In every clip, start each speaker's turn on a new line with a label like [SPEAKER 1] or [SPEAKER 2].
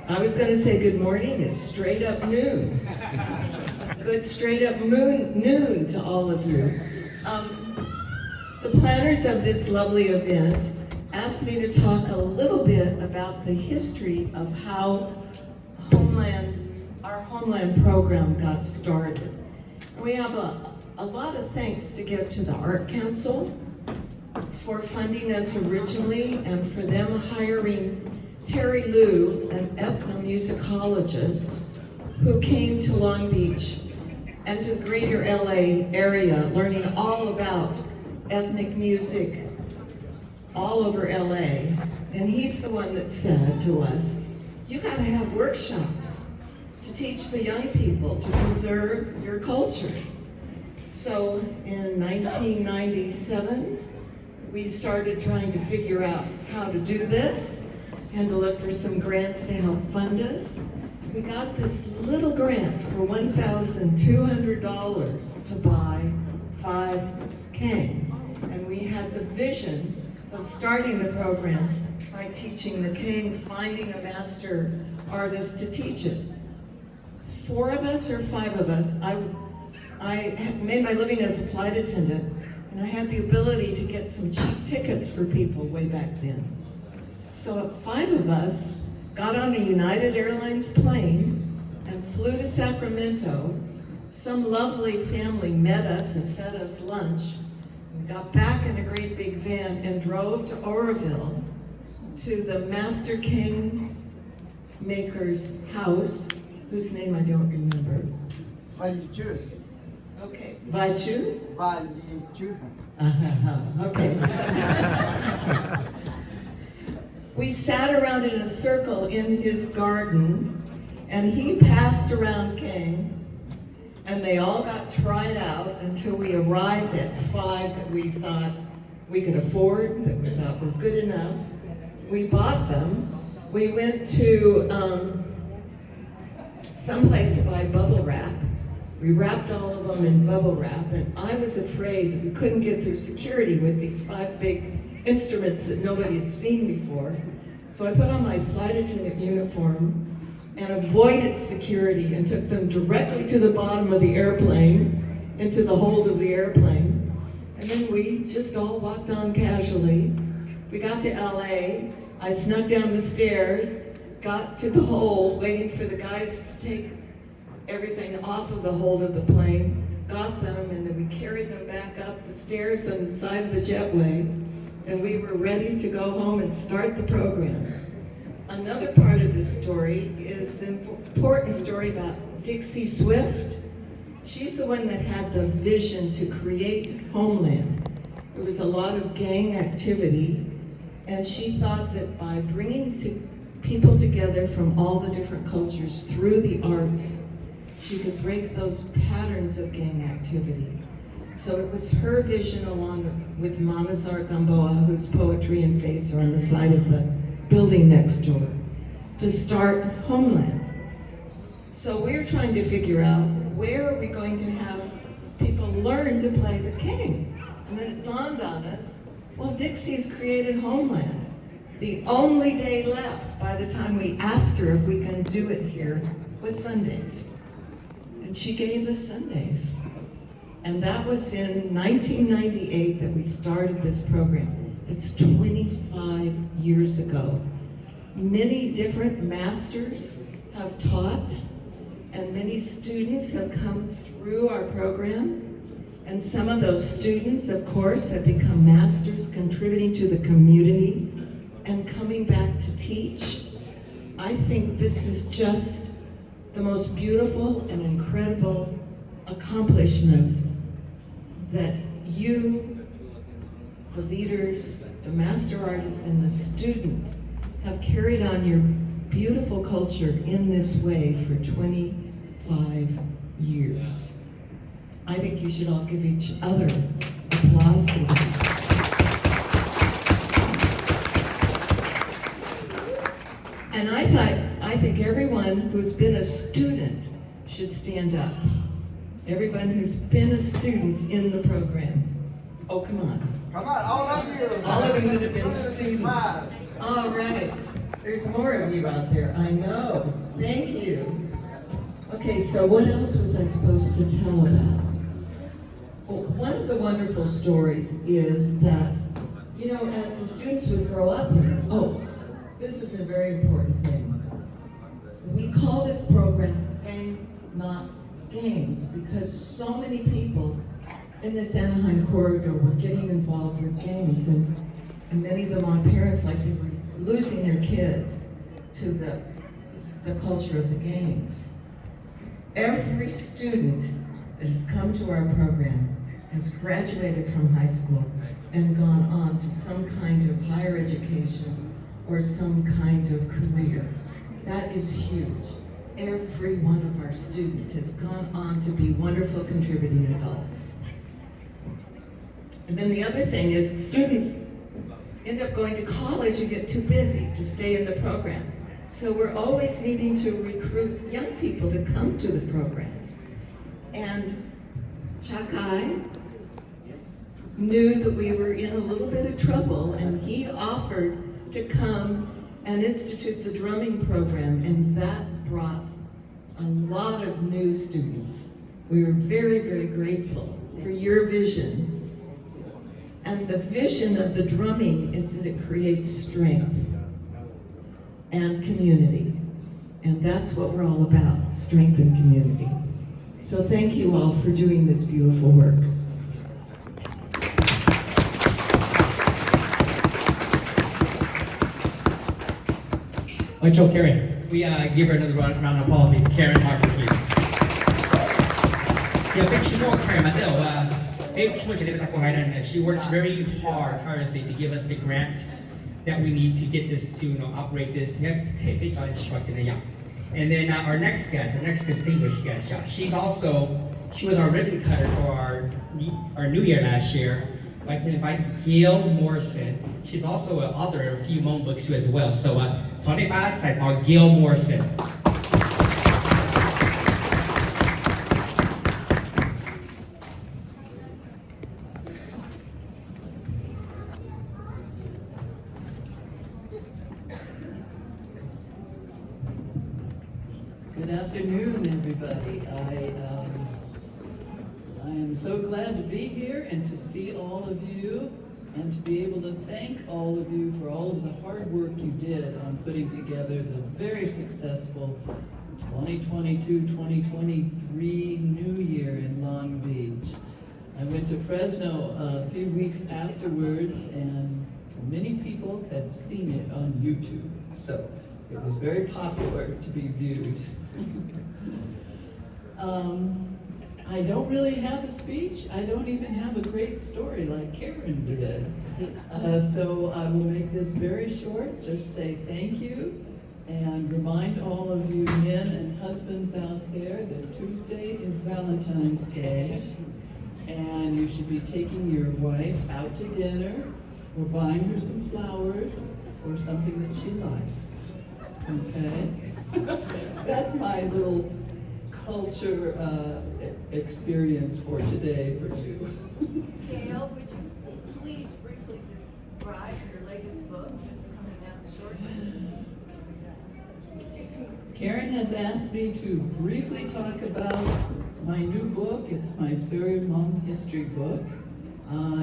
[SPEAKER 1] I was going to say good morning. It's straight up noon. Good straight up noon to all of you. The planners of this lovely event asked me to talk a little bit about the history of how our Homeland program got started. We have a lot of thanks to give to the Art Council for funding us originally and for them hiring Terry Liu, an ethnomusicologist who came to Long Beach and to the greater LA area, learning all about ethnic music all over LA. And he's the one that said to us, you gotta have workshops to teach the young people to preserve your culture. So in 1997, we started trying to figure out how to do this and to look for some grants to help fund us. We got this little grant for $1,200 to buy 5 Kang. And we had the vision of starting the program by teaching the Kang, finding a master artist to teach it. 4 of us or 5 of us, I had made my living as a flight attendant, and I had the ability to get some cheap tickets for people way back then. So 5 of us got on a United Airlines plane and flew to Sacramento. Some lovely family met us and fed us lunch. We got back in a great big van and drove to Oroville to the Master King Maker's house, whose name I don't remember.
[SPEAKER 2] Vaichu.
[SPEAKER 1] Okay, Vaichu?
[SPEAKER 2] Vaichu.
[SPEAKER 1] Okay. We sat around in a circle in his garden, and he passed around King, and they all got tried out until we arrived at 5 that we thought we could afford, that we thought were good enough. We bought them. We went to someplace to buy bubble wrap. We wrapped all of them in bubble wrap, and I was afraid that we couldn't get through security with these 5 big instruments that nobody had seen before. So I put on my flight attendant uniform and avoided security and took them directly to the bottom of the airplane, into the hold of the airplane. And then we just all walked on casually. We got to LA. I snuck down the stairs, got to the hold, waiting for the guys to take everything off of the hold of the plane, got them, and then we carried them back up the stairs on the side of the jetway, and we were ready to go home and start the program. Another part of this story is the important story about Dixie Swift. She's the one that had the vision to create Homeland. There was a lot of gang activity, and she thought that by bringing people together from all the different cultures through the arts, she could break those patterns of gang activity. So it was her vision, along with Mamazar Gamboa, whose poetry and face are on the side of the building next door, to start Homeland. So we're trying to figure out, where are we going to have people learn to play the king? And then it dawned on us, well, Dixie's created Homeland. The only day left by the time we asked her if we can do it here was Sundays. And she gave us Sundays. And that was in 1998 that we started this program. It's 25 years ago. Many different masters have taught, and many students have come through our program. And some of those students, of course, have become masters, contributing to the community and coming back to teach. I think this is just the most beautiful and incredible accomplishment that you, the leaders, the master artists, and the students have carried on your beautiful culture in this way for 25 years. I think you should all give each other applause for that. And I think everyone who's been a student should stand up. Everyone who's been a student in the program. Oh, come on.
[SPEAKER 2] Come on, all of you.
[SPEAKER 1] All of you that have been students. All right. There's more of you out there, I know. Thank you. Okay, so what else was I supposed to tell about? Well, one of the wonderful stories is that, you know, as the students would grow up, this is a very important thing. We call this program Game Not Games because so many people in this Anaheim corridor were getting involved with games, and many of them on parents like they were losing their kids to the culture of the games. Every student that has come to our program has graduated from high school and gone on to some kind of higher education or some kind of career. That is huge. Every one of our students has gone on to be wonderful contributing adults. And then the other thing is students end up going to college and get too busy to stay in the program. So we're always needing to recruit young people to come to the program. And Chakai knew that we were in a little bit of trouble, and he offered to come and institute the drumming program, and that brought a lot of new students. We were very, very grateful for your vision. And the vision of the drumming is that it creates strength and community. And that's what we're all about, strength and community. So thank you all for doing this beautiful work.
[SPEAKER 3] Let's show Karen. We give her another round of applause, please. Karen Marshall, please. She works very hard, tirelessly to give us the grant that we need to get this to operate this. And then our next distinguished guest, she was our ribbon cutter for our New Year last year. I'd like to invite Gail Morrison. She's also an author of a few Hmong books too as well. So, Gail Morrison.
[SPEAKER 4] Good afternoon, everybody. I am so glad to be here and to see all of you and to be able to thank all of you for all of the hard work you did on putting together the very successful 2022-2023 New Year in Long Beach. I went to Fresno a few weeks afterwards, and many people had seen it on YouTube, so it was very popular to be viewed. I don't really have a speech. I don't even have a great story like Karen did. So I will make this very short. Just say thank you and remind all of you men and husbands out there that Tuesday is Valentine's Day, and you should be taking your wife out to dinner or buying her some flowers or something that she likes. Okay? That's my little culture experience for today for you.
[SPEAKER 5] Gail, would you please briefly describe your latest book that's coming out shortly?
[SPEAKER 4] Karen has asked me to briefly talk about my new book. It's my third Hmong history book.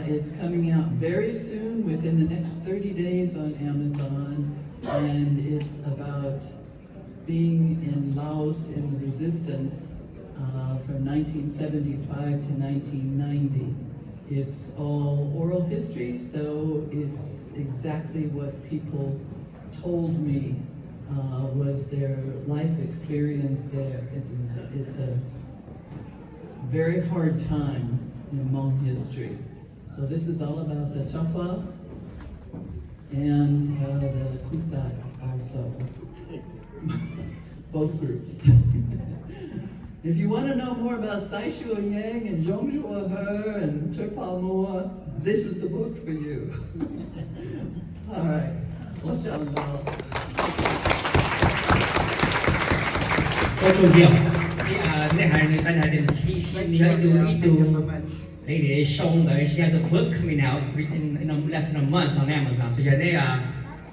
[SPEAKER 4] It's coming out very soon, within the next 30 days on Amazon, and it's about being in Laos in the resistance from 1975 to 1990. It's all oral history, so it's exactly what people told me was their life experience there. It's a very hard time in Hmong history. So this is all about the Chafa and the Kusat also. Both groups. If you want to know more about Sai Shua Yang and Zhong Shua He and Turpa Moa, this is the book for you. All right. Watch out now.
[SPEAKER 3] Lady shown that she has a book coming out in less than a month on Amazon. So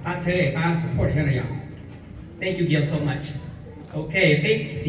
[SPEAKER 3] ta chơi ta support hơn rồi. Thank you Gil so much. Okay, big